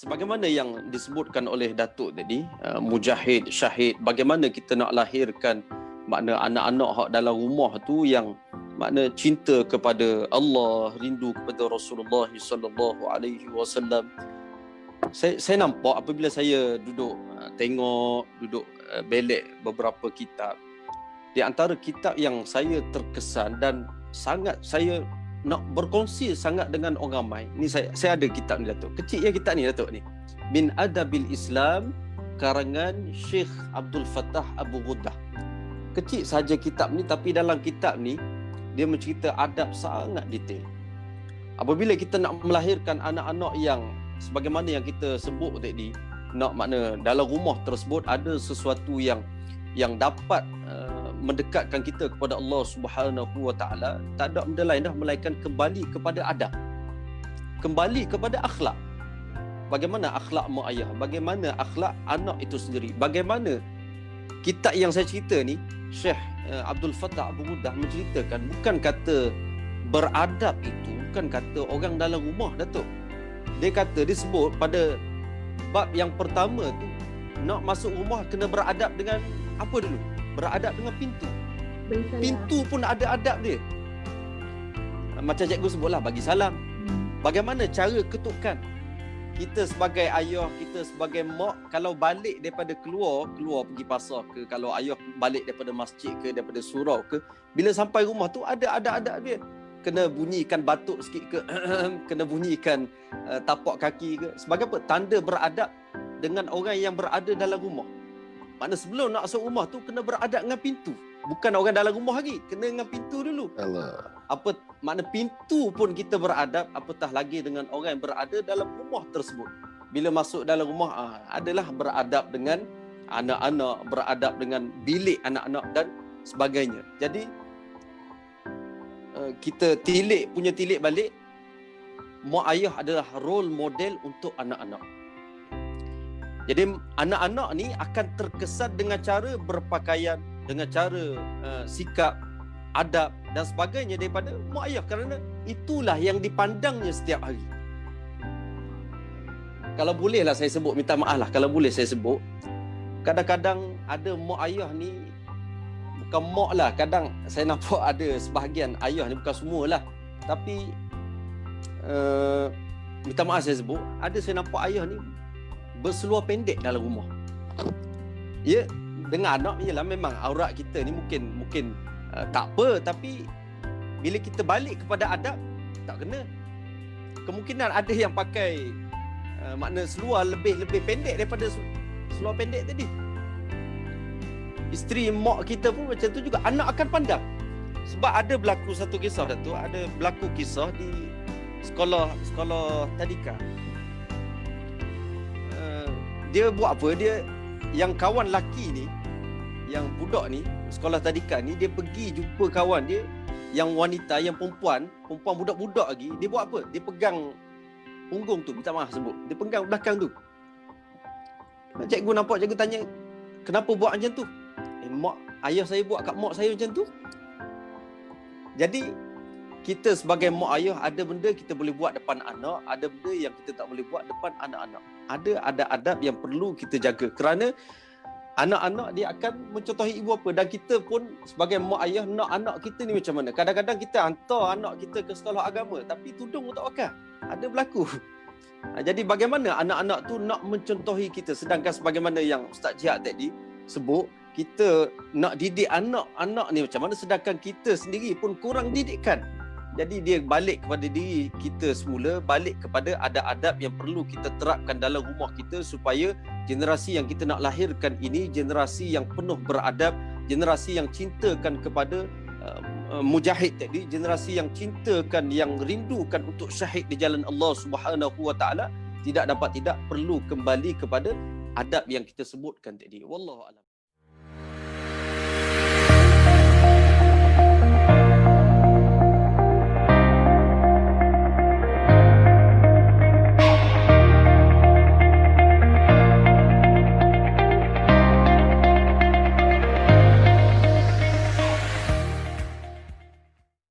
sebagaimana yang disebutkan oleh Datuk tadi, mujahid, syahid, bagaimana kita nak lahirkan makna anak-anak hak dalam rumah tu yang makna cinta kepada Allah, rindu kepada Rasulullah sallallahu alaihi wasallam. Saya nampak apabila saya duduk duduk belik beberapa kitab. Di antara kitab yang saya terkesan dan sangat saya nak berkongsi sangat dengan orang ramai. Ni saya ada kitab ni Datuk. Kecil ya kitab ni Datuk ni. Min Adabil Islam karangan Syekh Abdul Fattah Abu Ghuddah. Kecil saja kitab ni tapi dalam kitab ni dia mencerita adab sangat detail. Apabila kita nak melahirkan anak-anak yang sebagaimana yang kita sebut tadi, nak makna dalam rumah tersebut ada sesuatu yang dapat mendekatkan kita kepada Allah Subhanahu wa taala, tak ada benda lain dah melainkan kembali kepada adab. Kembali kepada akhlak. Bagaimana akhlak mak ayah, bagaimana akhlak anak itu sendiri. Bagaimana kitab yang saya cerita ni, Syekh Abdul Fattah Abu Ghuddah menceritakan bukan kata beradab itu, bukan kata orang dalam rumah Datuk. Dia kata disebut pada bab yang pertama tu, nak masuk rumah kena beradab dengan apa dulu? Beradab dengan pintu. Pintu pun ada adab dia. Macam cikgu sebutlah, bagi salam. Bagaimana cara ketukan? Kita sebagai ayah, kita sebagai mak, kalau balik daripada keluar pergi pasar ke, kalau ayah balik daripada masjid ke, daripada surau ke, bila sampai rumah tu ada adab dia. Kena bunyikan batuk sikit ke, kena bunyikan tapak kaki ke. Sebagai apa? Tanda beradab dengan orang yang berada dalam rumah. Makna sebelum nak masuk rumah tu kena beradab dengan pintu. Bukan orang dalam rumah lagi, kena dengan pintu dulu. Allah. Apa makna pintu pun kita beradab, apatah lagi dengan orang yang berada dalam rumah tersebut. Bila masuk dalam rumah, adalah beradab dengan anak-anak, beradab dengan bilik anak-anak dan sebagainya. Jadi kita tilik balik, mak ayah adalah role model untuk anak-anak. Jadi anak-anak ni akan terkesan dengan cara berpakaian, dengan cara sikap, adab dan sebagainya daripada mak ayah, kerana itulah yang dipandangnya setiap hari. Kalau bolehlah saya sebut, minta maaf lah kalau boleh saya sebut, kadang-kadang ada mak ayah ni, bukan mak lah, kadang saya nampak ada sebahagian ayah ni, bukan semualah, tapi minta maaf saya sebut, ada saya nampak ayah ni berseluar pendek dalam rumah. Ya, dengan anak ialah memang aurat kita ni mungkin tak apa, tapi bila kita balik kepada adab tak kena. Kemungkinan ada yang pakai makna seluar lebih pendek daripada seluar pendek tadi. Isteri mak kita pun macam tu juga, anak akan pandang. Sebab ada berlaku satu kisah Datuk, ada berlaku kisah di sekolah tadika. Dia buat apa? Dia yang kawan laki ni, yang budak ni, sekolah tadika ni, dia pergi jumpa kawan dia yang wanita, yang perempuan budak-budak lagi. Dia buat apa? Dia pegang punggung tu, minta maaf sebut. Dia pegang belakang tu. Cikgu nampak, cikgu tanya, kenapa buat macam tu? Mak ayah saya buat kat mak saya macam tu. Jadi kita sebagai mak ayah, ada benda kita boleh buat depan anak, ada benda yang kita tak boleh buat depan anak-anak. Ada adab yang perlu kita jaga, kerana anak-anak dia akan mencontohi ibu bapa, dan kita pun sebagai mak ayah nak anak kita ni macam mana. Kadang-kadang kita hantar anak kita ke sekolah agama tapi tudung tak pakai. Ada berlaku. Jadi bagaimana anak-anak tu nak mencontohi kita, sedangkan sebagaimana yang Ustaz Jihad tadi sebut, kita nak didik anak-anak ni macam mana, sedangkan kita sendiri pun kurang didikkan. Jadi dia balik kepada diri kita semula, balik kepada adab-adab yang perlu kita terapkan dalam rumah kita, supaya generasi yang kita nak lahirkan ini generasi yang penuh beradab, generasi yang cintakan kepada mujahid tadi, generasi yang cintakan, yang rindukan untuk syahid di jalan Allah Subhanahu wa taala. Tidak dapat tidak perlu kembali kepada adab yang kita sebutkan tadi. Wallahu a'lam.